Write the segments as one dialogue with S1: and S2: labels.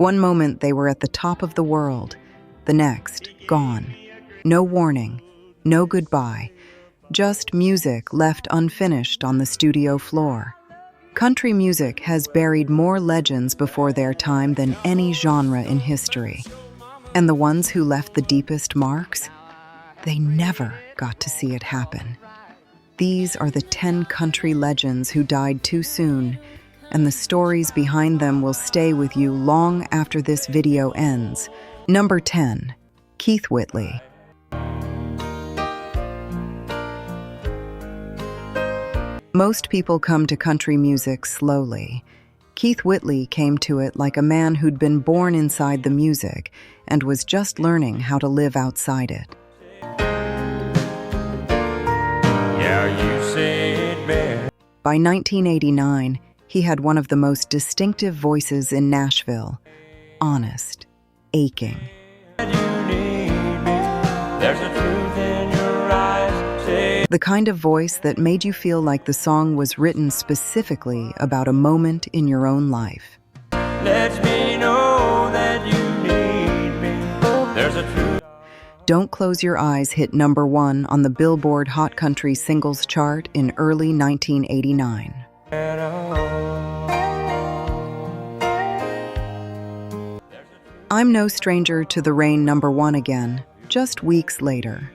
S1: One moment they were at the top of the world, the next, gone. No warning, no goodbye, just music left unfinished on the studio floor. Country music has buried more legends before their time than any genre in history. And the ones who left the deepest marks? They never got to see it happen. These are the 10 country legends who died too soon, and the stories behind them will stay with you long after this video ends. Number 10. Keith Whitley. Most people come to country music slowly. Keith Whitley came to it like a man who'd been born inside the music and was just learning how to live outside it.
S2: Yeah, you said bear.
S1: By 1989, he had one of the most distinctive voices in Nashville. Honest, aching.
S2: There's a truth in your eyes. Say
S1: The kind of voice that made you feel like the song was written specifically about a moment in your own life.
S2: lets me know that you need me. There's a truth.
S1: Don't Close Your Eyes hit number 1 on the Billboard Hot Country Singles chart in early 1989. I'm No Stranger to the Rain number 1 again, just weeks later,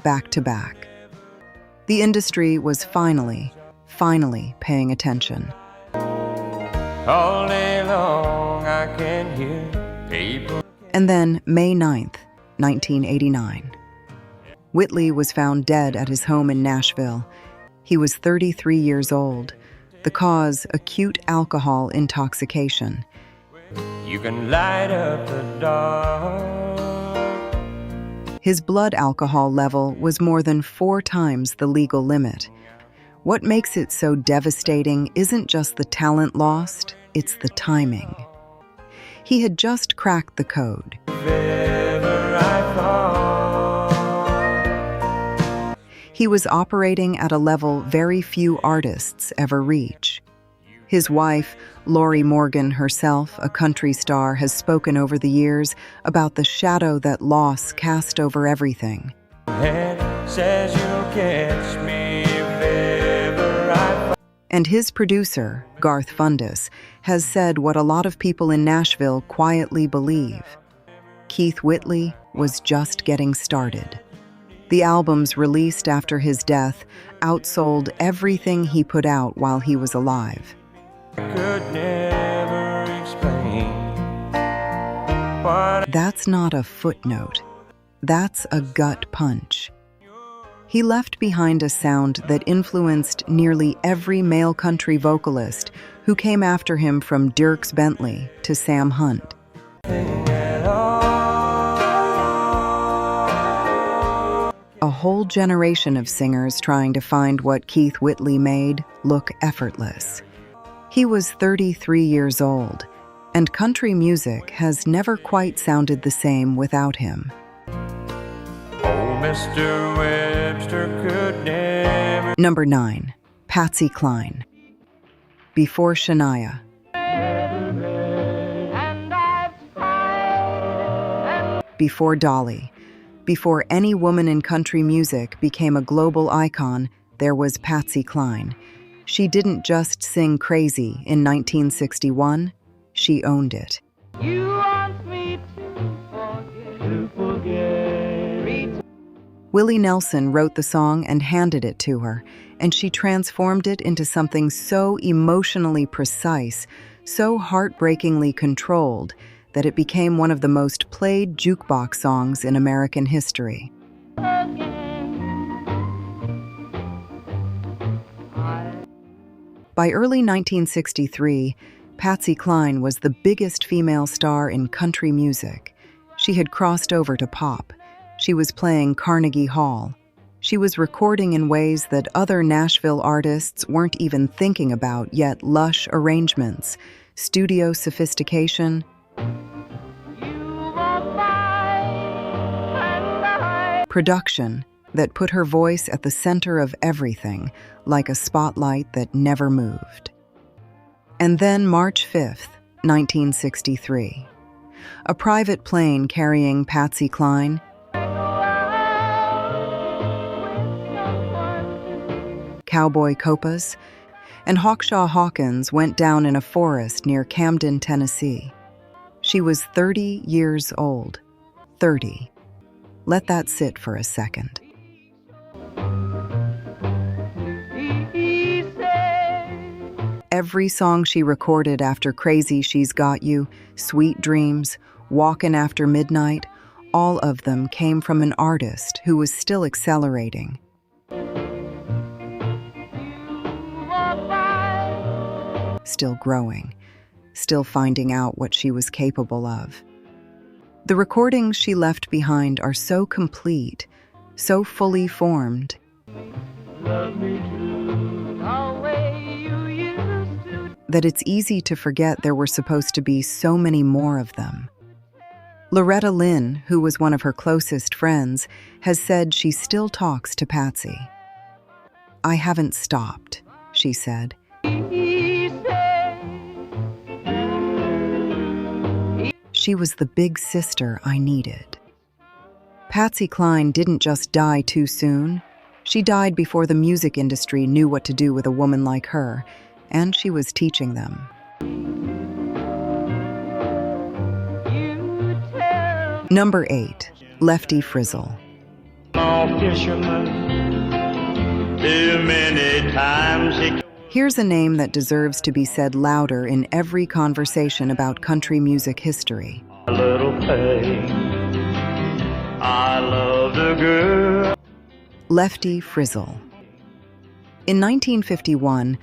S1: back to back. The industry was finally paying attention.
S2: All day long I can hear people.
S1: And then, May 9th, 1989. Whitley was found dead at his home in Nashville. He was 33 years old. The cause, acute alcohol intoxication.
S2: You can light up the dark.
S1: His blood alcohol level was more than 4 times the legal limit. What makes it so devastating isn't just the talent lost, it's the timing. He had just cracked the code.
S2: If ever I fall.
S1: He was operating at a level very few artists ever reach. His wife, Lori Morgan herself, a country star, has spoken over the years about the shadow that loss cast over everything.
S2: Head says you'll catch me if ever I fall.
S1: And his producer, Garth Fundus, has said what a lot of people in Nashville quietly believe. Keith Whitley was just getting started. The albums released after his death outsold everything he put out while he was alive.
S2: Could never explain what
S1: That's not a footnote. That's a gut punch. He left behind a sound that influenced nearly every male country vocalist who came after him, from Dierks Bentley to Sam Hunt.
S2: at all.
S1: A whole generation of singers trying to find what Keith Whitley made look effortless. He was 33 years old, and country music has never quite sounded the same without him.
S2: Old Mr. Webster could never.
S1: Number 9. Patsy Cline. Before Shania. Before Dolly. Before any woman in country music became a global icon, there was Patsy Cline. She didn't just sing Crazy in 1961, she owned it.
S3: You want me to forget.
S1: Willie Nelson wrote the song and handed it to her, and she transformed it into something so emotionally precise, so heartbreakingly controlled, that it became one of the most played jukebox songs in American history. By early 1963, Patsy Cline was the biggest female star in country music. She had crossed over to pop. She was playing Carnegie Hall. She was recording in ways that other Nashville artists weren't even thinking about, yet lush arrangements, studio sophistication, production that put her voice at the center of everything, like a spotlight that never moved. And then March 5th, 1963. a private plane carrying Patsy Cline, cowboy copas, and Hawkshaw Hawkins went down in a forest near Camden, Tennessee. She was 30 years old. 30. Let that sit for a second. Every song she recorded after Crazy She's Got You, Sweet Dreams, Walkin' After Midnight, all of them came from an artist who was still accelerating. Still growing, still finding out what she was capable of. The recordings she left behind are so complete, so fully formed, that it's easy to forget there were supposed to be so many more of them. Loretta Lynn, who was one of her closest friends, has said she still talks to Patsy. "I haven't stopped," she said. She was the big sister I needed. Patsy Cline didn't just die too soon. She died before the music industry knew what to do with a woman like her, and she was teaching them. Number 8, Lefty Frizzell. Here's a name that deserves to be said louder in every conversation about country music history. Lefty Frizzell. In 1951,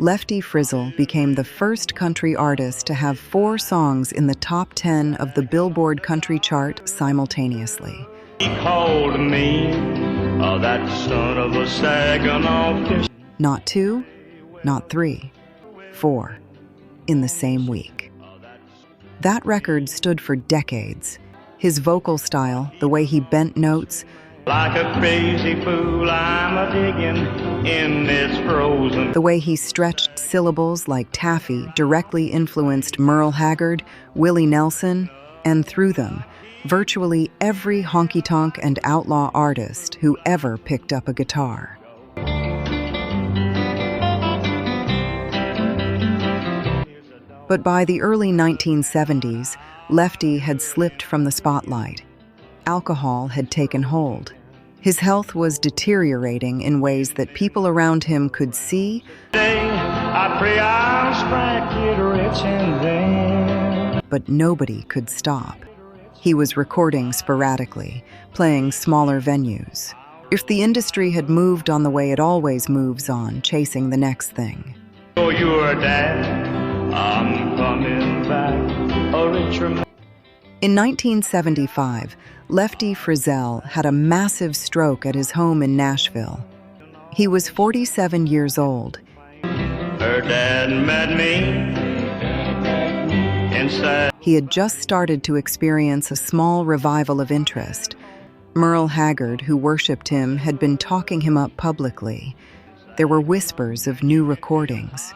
S1: Lefty Frizzell became the first country artist to have 4 songs in the top 10 of the Billboard country chart simultaneously. He called me, that son of a Saginaw fish. Not 2, not 3, 4, in the same week. That record stood for decades. His vocal style, the way he bent notes, like a crazy fool, I'm a-digging in this frozen. The way he stretched syllables like taffy directly influenced Merle Haggard, Willie Nelson, and through them, virtually every honky-tonk and outlaw artist who ever picked up a guitar. But by the early 1970s, Lefty had slipped from the spotlight. Alcohol had taken hold. His health was deteriorating in ways that people around him could see, but nobody could stop. He was recording sporadically, playing smaller venues. If the industry had moved on the way it always moves on, chasing the next thing. Oh, you're dead. I'm coming back, a richer man. In 1975, Lefty Frizzell had a massive stroke at his home in Nashville. He was 47 years old. Her dad met me inside. He had just started to experience a small revival of interest. Merle Haggard, who worshipped him, had been talking him up publicly. There were whispers of new recordings.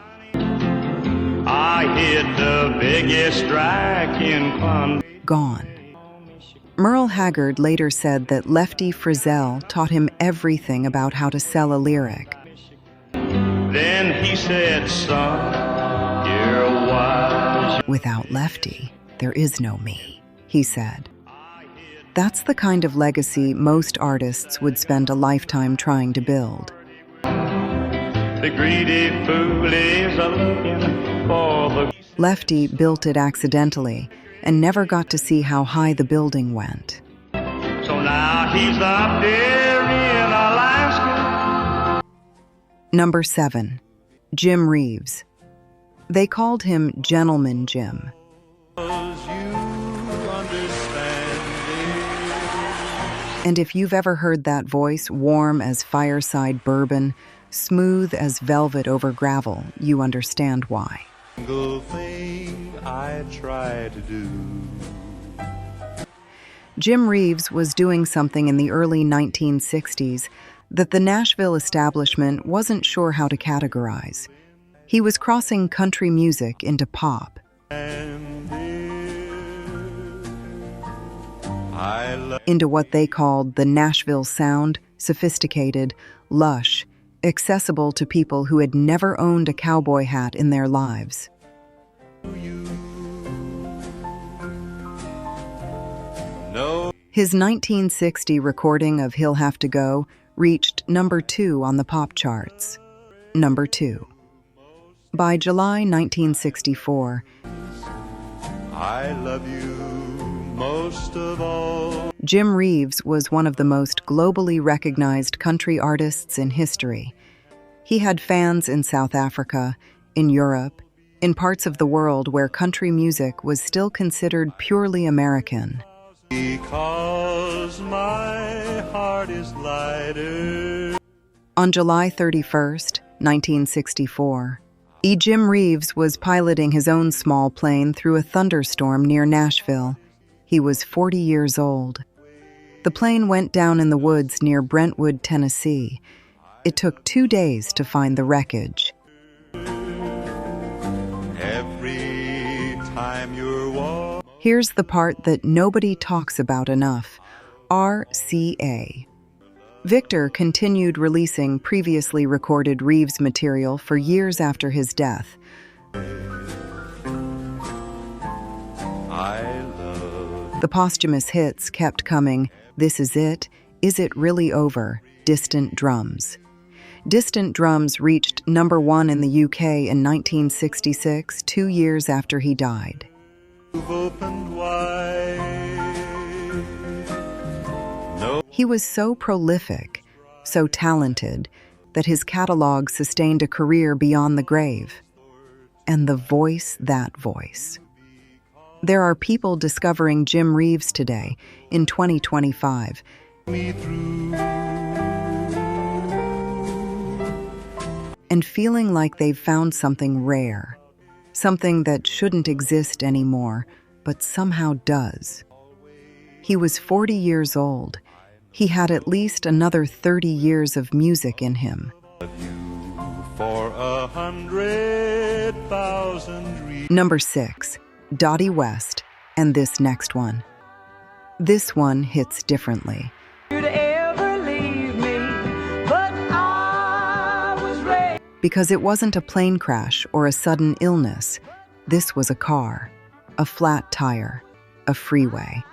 S1: I hit the biggest strike in Gone. Merle Haggard later said that Lefty Frizzell taught him everything about how to sell a lyric. Then he said, son, you're wise. Without Lefty, there is no me, he said. That's the kind of legacy most artists would spend a lifetime trying to build. The greedy fool is a-looking for the... Lefty built it accidentally and never got to see how high the building went. So now he's up there in Alaska. Number 7, Jim Reeves. They called him Gentleman Jim. And if you've ever heard that voice, warm as fireside bourbon, smooth as velvet over gravel, you understand why. Single thing I try to do. Jim Reeves was doing something in the early 1960s that the Nashville establishment wasn't sure how to categorize. He was crossing country music into pop. Into what they called the Nashville sound, sophisticated, lush, accessible to people who had never owned a cowboy hat in their lives. His 1960 recording of He'll Have to Go reached number 2 on the pop charts. Number 2. By July 1964,
S2: I love you most of all.
S1: Jim Reeves was one of the most globally recognized country artists in history. He had fans in South Africa, in Europe, in parts of the world where country music was still considered purely American.
S2: Because my heart is lighter.
S1: On July 31st, 1964, Jim Reeves was piloting his own small plane through a thunderstorm near Nashville. He was 40 years old. The plane went down in the woods near Brentwood, Tennessee. It took 2 days to find the wreckage.
S2: Every time you're walking.
S1: Here's the part that nobody talks about enough: RCA. Victor continued releasing previously recorded Reeves material for years after his death. The posthumous hits kept coming: This Is It, Is It Really Over, Distant Drums. Distant Drums reached number 1 in the UK in 1966, 2 years after he died. He was so prolific, so talented, that his catalog sustained a career beyond the grave. And the voice, that voice. There are people discovering Jim Reeves today, in 2025. And feeling like they've found something rare, something that shouldn't exist anymore, but somehow does. He was 40 years old. He had at least another 30 years of music in him.
S2: For 100,000
S1: Number 6, Dottie West, and this next one. This one hits differently. Because it wasn't a plane crash or a sudden illness. This was a car, a flat tire, a freeway.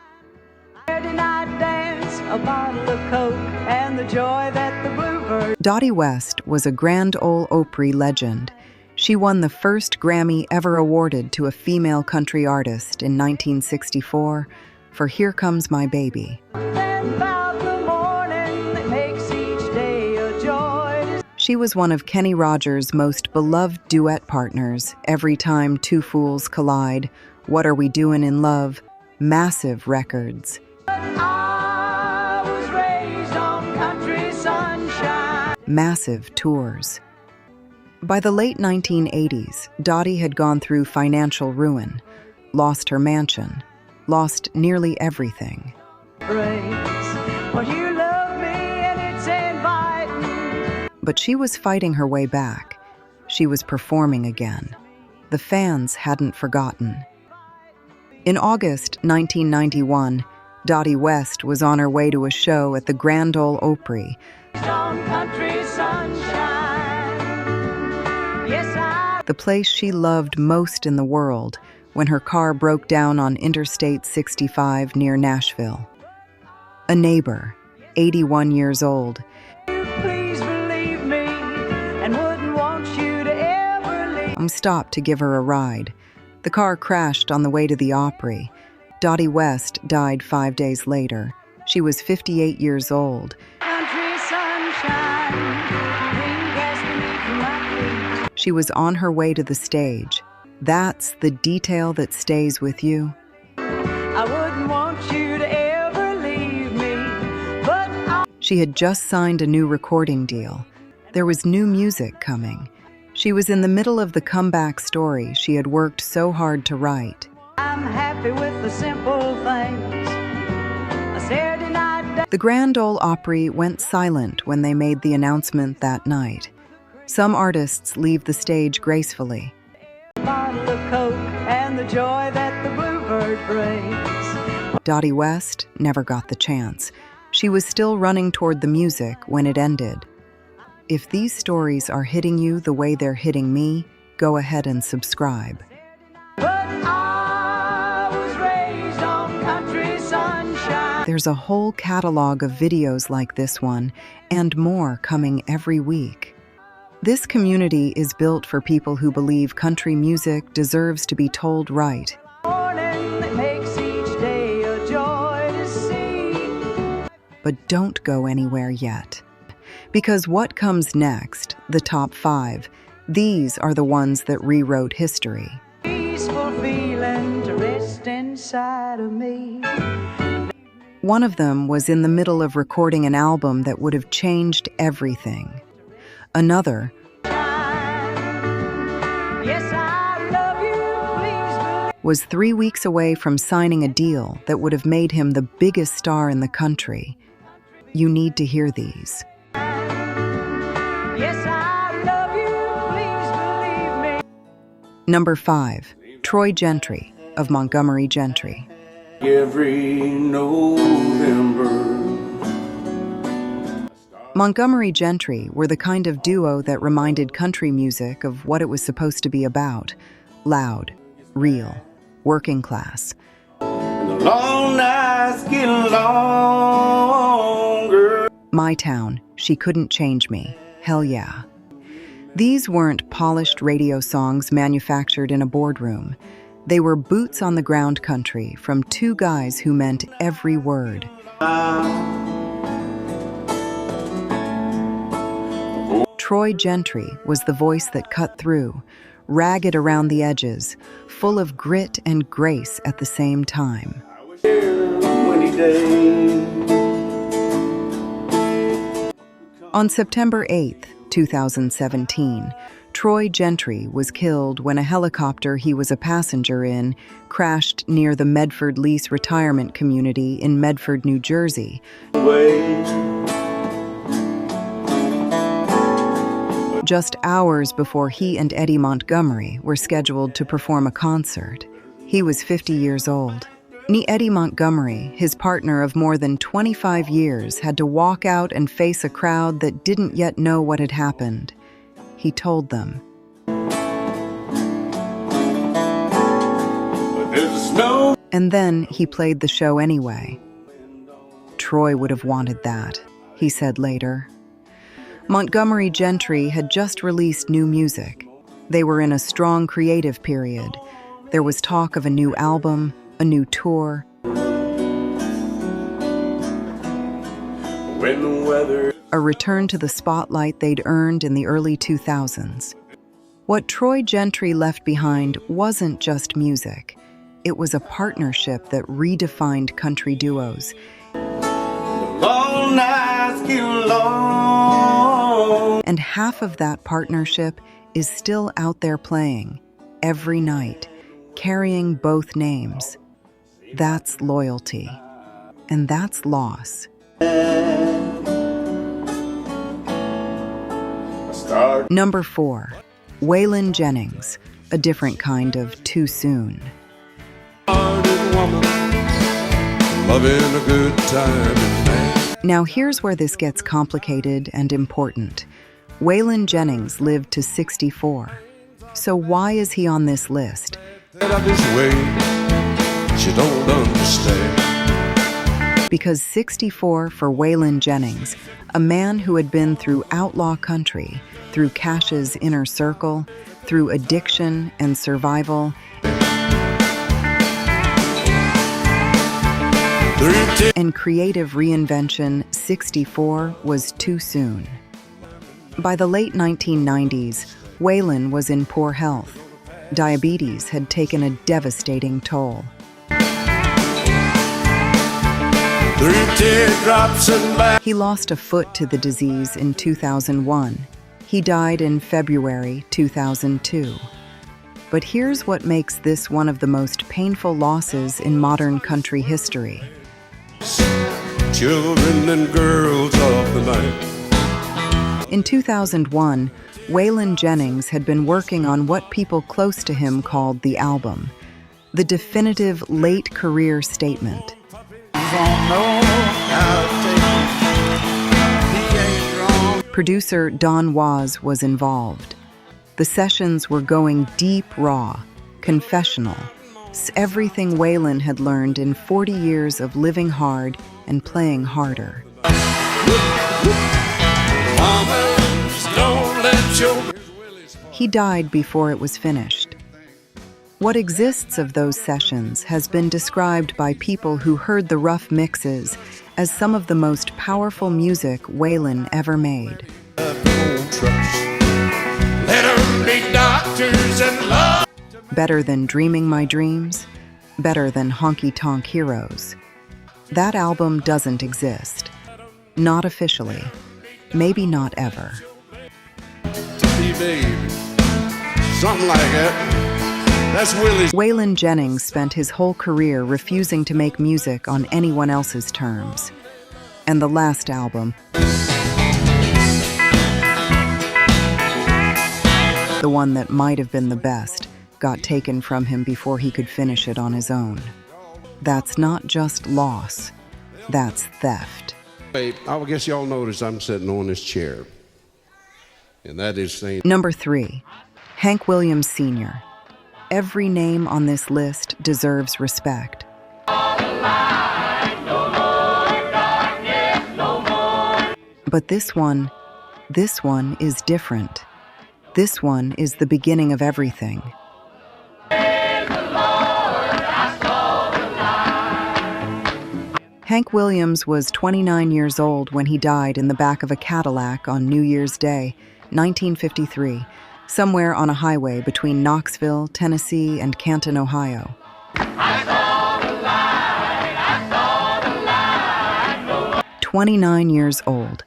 S3: A bottle of Coke and the joy that the bluebird.
S1: Dottie West was a Grand Ole Opry legend. She won the first Grammy ever awarded to a female country artist in 1964 for Here Comes My Baby.
S3: And about the morning that makes each day a joy.
S1: She was one of Kenny Rogers' most beloved duet partners. Every Time Two Fools Collide, What Are We Doing in Love, massive records. Massive tours. By the late 1980s, Dottie had gone through financial ruin, lost her mansion, lost nearly everything. But she was fighting her way back. She was performing again. The fans hadn't forgotten. In August 1991, Dottie West was on her way to a show at the Grand Ole Opry. The place she loved most in the world, when her car broke down on Interstate 65 near Nashville. A neighbor, 81 years old, stopped to give her a ride. The car crashed on the way to the Opry. Dottie West died 5 days later. She was 58 years old. She was on her way to the stage. That's the detail that stays with you.
S3: I wouldn't want you to ever leave me, but
S1: She had just signed a new recording deal. There was new music coming. She was in the middle of the comeback story she had worked so hard to write.
S3: I'm happy with the simple things. A Saturday night.
S1: The Grand Ole Opry went silent when they made the announcement that night. Some artists leave the stage gracefully.
S3: Bottle of Coke and the joy that the bluebird brings.
S1: Dottie West never got the chance. She was still running toward the music when it ended. If these stories are hitting you the way they're hitting me, go ahead and subscribe.
S3: But I was raised on country sunshine.
S1: There's a whole catalog of videos like this one, and more coming every week. This community is built for people who believe country music deserves to be told right.
S3: Morning that makes each day a joy to see.
S1: But don't go anywhere yet. Because what comes next, the top 5, these are the ones that rewrote history.
S3: Peaceful feeling to rest inside of me.
S1: One of them was in the middle of recording an album that would have changed everything. Another
S3: Yes, I love you, please.
S1: was 3 weeks away from signing a deal that would have made him the biggest star in the country. You need to hear these.
S3: Yes, I love you, please believe me.
S1: Number 5, Troy Gentry of Montgomery Gentry.
S2: Every November.
S1: Montgomery Gentry were the kind of duo that reminded country music of what it was supposed to be about: loud, real, working class.
S2: And the long nights get longer.
S1: My Town, She Couldn't Change Me, hell yeah. These weren't polished radio songs manufactured in a boardroom. They were boots on the ground country from two guys who meant every word. Troy Gentry was the voice that cut through, ragged around the edges, full of grit and grace at the same time. On September 8, 2017, Troy Gentry was killed when a helicopter he was a passenger in crashed near the Medford Lease retirement community in Medford, New Jersey. Just hours before he and Eddie Montgomery were scheduled to perform a concert. He was 50 years old. Eddie Montgomery, his partner of more than 25 years, had to walk out and face a crowd that didn't yet know what had happened. He told them, and then he played the show anyway. Troy would have wanted that, he said later. Montgomery Gentry had just released new music. They were in a strong creative period. There was talk of a new album, a new tour. A return to the spotlight they'd earned in the early 2000s. What Troy Gentry left behind wasn't just music. It was a partnership that redefined country duos.
S2: Long nights get long.
S1: And half of that partnership is still out there playing, every night, carrying both names. That's loyalty. And that's loss. Number 4, Waylon Jennings, a different kind of too soon.
S4: Woman, loving a good time in bed.
S1: Now here's where this gets complicated and important. Waylon Jennings lived to 64. So why is he on this list?
S4: That I'm this way, she don't understand.
S1: Because 64 for Waylon Jennings, a man who had been through outlaw country, through Cash's inner circle, through addiction and survival, and creative reinvention, 64 was too soon. By the late 1990s, Waylon was in poor health. Diabetes had taken a devastating toll.
S4: 3 teardrops and back.
S1: He lost a foot to the disease in 2001. He died in February 2002. But here's what makes this one of the most painful losses in modern country history.
S4: Children and girls of the night.
S1: In 2001, Waylon Jennings had been working on what people close to him called the album, the definitive late career statement. Producer Don Was was involved. The sessions were going deep, raw, confessional. Everything Waylon had learned in 40 years of living hard and playing harder. He died before it was finished. What exists of those sessions has been described by people who heard the rough mixes as some of the most powerful music Waylon ever made. Better than Dreaming My Dreams, better than Honky Tonk Heroes. That album doesn't exist. Not officially. Maybe not ever.
S4: Something like that. That's Willie's.
S1: Waylon Jennings spent his whole career refusing to make music on anyone else's terms. And the last album, the one that might have been the best, got taken from him before he could finish it on his own. That's not just loss, that's theft.
S4: Hey, I guess y'all noticed I'm sitting on this chair. And that is saying...
S1: Number 3, Hank Williams Sr. Every name on this list deserves respect. But this one is different. This one is the beginning of everything. Hank Williams was 29 years old when he died in the back of a Cadillac on New Year's Day, 1953, somewhere on a highway between Knoxville, Tennessee, and Canton, Ohio. 29 years old,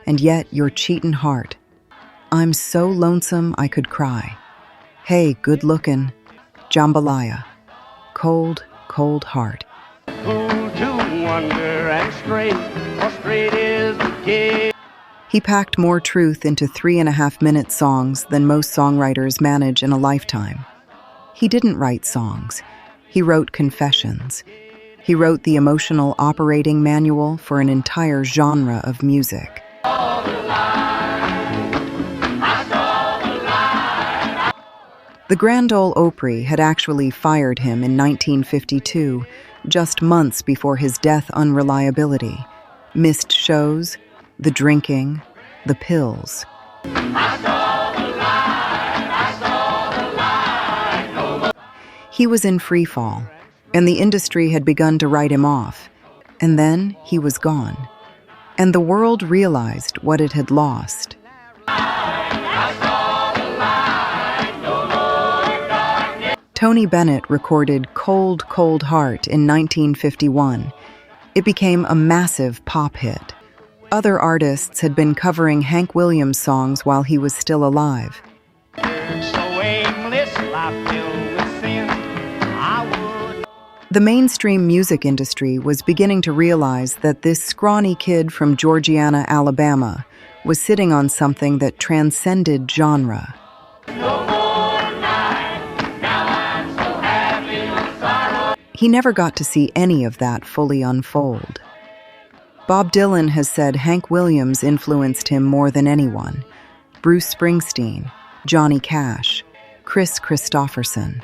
S1: and yet you're cheatin' heart. I'm so lonesome I could cry. Hey, good looking, jambalaya. Cold, cold heart. He packed more truth into 3.5-minute songs than most songwriters manage in a lifetime. He didn't write songs. He wrote confessions. He wrote the emotional operating manual for an entire genre of music. The Grand Ole Opry had actually fired him in 1952, just months before his death unreliability. Missed shows, the drinking, the pills. He was in free fall, and the industry had begun to write him off. And then he was gone, and the world realized what it had lost. Tony Bennett recorded Cold, Cold Heart in 1951. It became a massive pop hit. Other artists had been covering Hank Williams songs while he was still alive. The mainstream music industry was beginning to realize that this scrawny kid from Georgiana, Alabama, was sitting on something that transcended genre. He never got to see any of that fully unfold. Bob Dylan has said Hank Williams influenced him more than anyone. Bruce Springsteen, Johnny Cash, Chris Christopherson.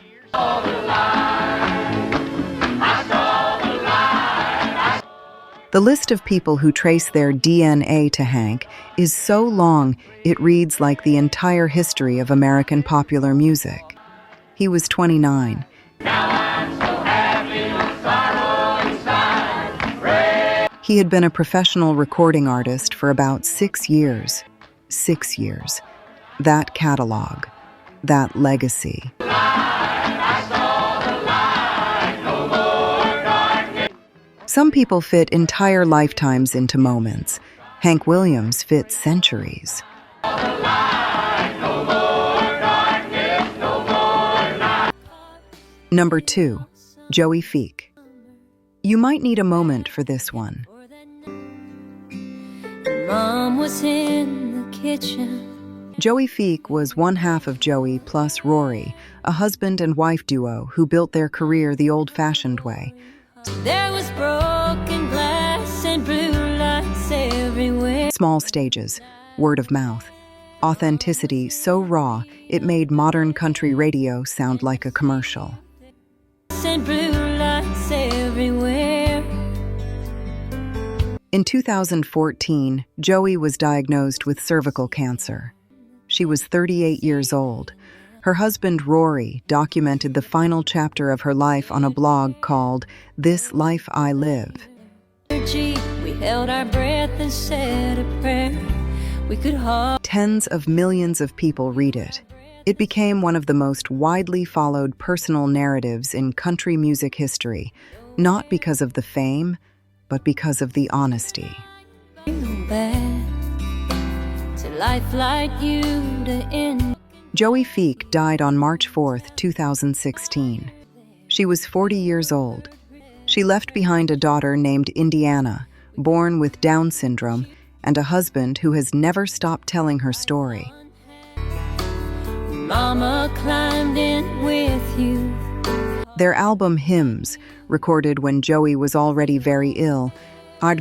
S1: The list of people who trace their DNA to Hank is so long it reads like the entire history of American popular music. He was 29. He had been a professional recording artist for about 6 years. 6 years. That catalog. That legacy. Some people fit entire lifetimes into moments. Hank Williams fit centuries. Number 2, Joey Feek. You might need a moment for this one.
S5: Mom was in the kitchen
S1: Joey Feek was one half of Joey plus Rory, a husband and wife duo who built their career the old-fashioned way.
S5: There was broken glass and blue lights everywhere.
S1: Small stages, word of mouth, authenticity so raw it made modern country radio sound like a commercial.
S5: And blue lights everywhere.
S1: In 2014, Joey was diagnosed with cervical cancer. She was 38 years old. Her husband, Rory, documented the final chapter of her life on a blog called This Life I Live.
S5: We held our breath and said a prayer. We could hold.
S1: Tens of millions of people read it. It became one of the most widely followed personal narratives in country music history, not because of the fame, but because of the honesty.
S5: To life like you to end.
S1: Joey Feek died on March 4, 2016. She was 40 years old. She left behind a daughter named Indiana, born with Down syndrome, and a husband who has never stopped telling her story.
S5: Mama climbed in with you.
S1: Their album Hymns, recorded when Joey was already very ill,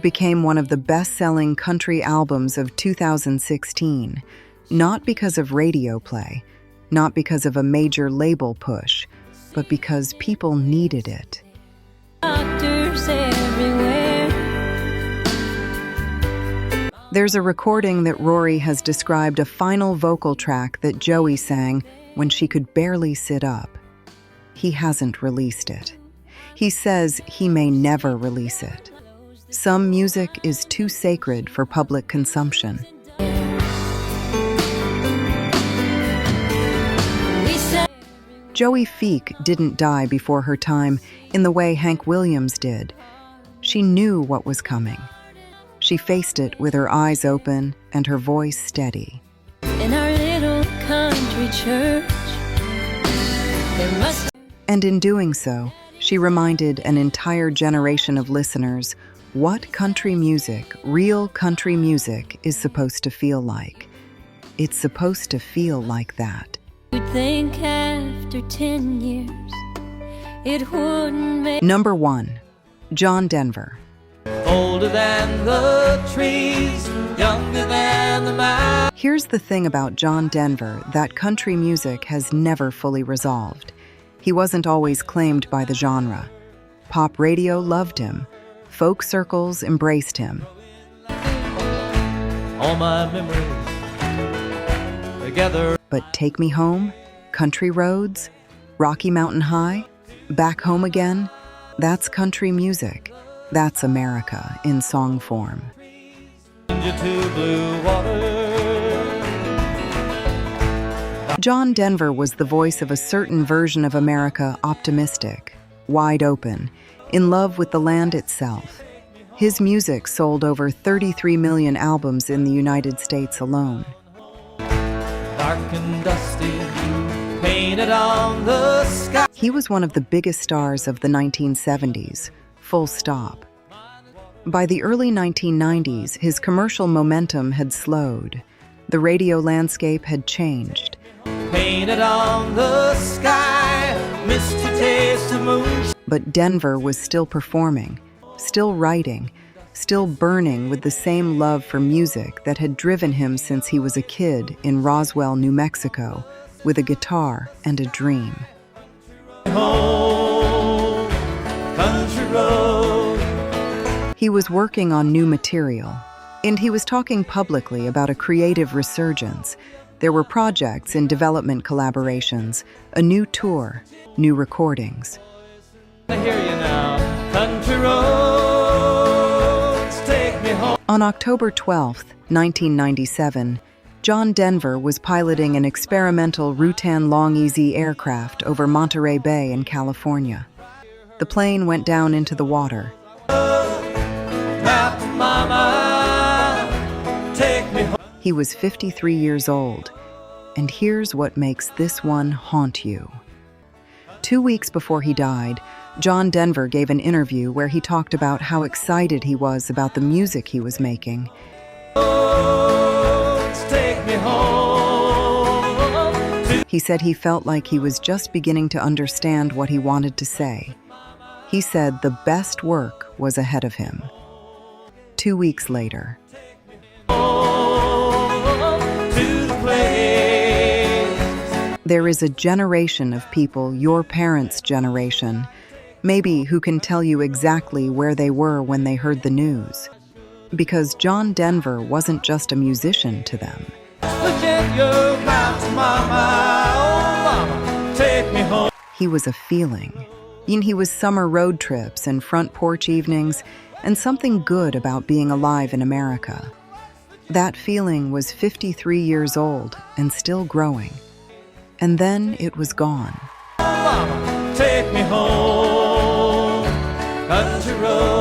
S1: became one of the best-selling country albums of 2016, not because of radio play, not because of a major label push, but because people needed it.
S5: Doctors everywhere.
S1: There's a recording that Rory has described a final vocal track that Joey sang when she could barely sit up. He hasn't released it. He says he may never release it. Some music is too sacred for public consumption. Joey Feek didn't die before her time in the way Hank Williams did. She knew what was coming. She faced it with her eyes open and her voice steady.
S5: In our little country church, there must.
S1: And in doing so, she reminded an entire generation of listeners what country music, real country music, is supposed to feel like. It's supposed to feel like that.
S5: You'd think after 10 years, it wouldn't make.
S1: Number 1, John Denver.
S2: Older than the trees, younger than the mountains.
S1: Here's the thing about John Denver that country music has never fully resolved. He wasn't always claimed by the genre. Pop radio loved him. Folk circles embraced him.
S2: All my memories together.
S1: But Take Me Home, Country Roads, Rocky Mountain High, Back Home Again, that's country music. That's America in song form.
S2: To blue water.
S1: John Denver was the voice of a certain version of America, optimistic, wide open, in love with the land itself. His music sold over 33 million albums in the United States alone.
S2: Dark and dusty, painted on the sky.
S1: He was one of the biggest stars of the 1970s, full stop. By the early 1990s, his commercial momentum had slowed. The radio landscape had changed.
S2: Painted on the sky, misty taste of moon.
S1: But Denver was still performing, still writing, still burning with the same love for music that had driven him since he was a kid in Roswell, New Mexico, with a guitar and a dream.
S2: Home, country road.
S1: He was working on new material, and he was talking publicly about a creative resurgence. There were projects in development collaborations, a new tour, new recordings.
S2: I hear you now, country roads, take me home.
S1: On October 12, 1997, John Denver was piloting an experimental Rutan Long-Easy aircraft over Monterey Bay in California. The plane went down into the water.
S2: Mama, take me home.
S1: He was 53 years old, and here's what makes this one haunt you. 2 weeks before he died, John Denver gave an interview where he talked about how excited he was about the music he was making.
S2: Take me home.
S1: He said he felt like he was just beginning to understand what he wanted to say. He said the best work was ahead of him. 2 weeks later. There is a generation of people, your parents' generation, maybe who can tell you exactly where they were when they heard the news. Because John Denver wasn't just a musician to them. He was a feeling. He was summer road trips and front porch evenings, and something good about being alive in America. That feeling was 53 years old and still growing. And then it was gone.
S2: Take me home, country road.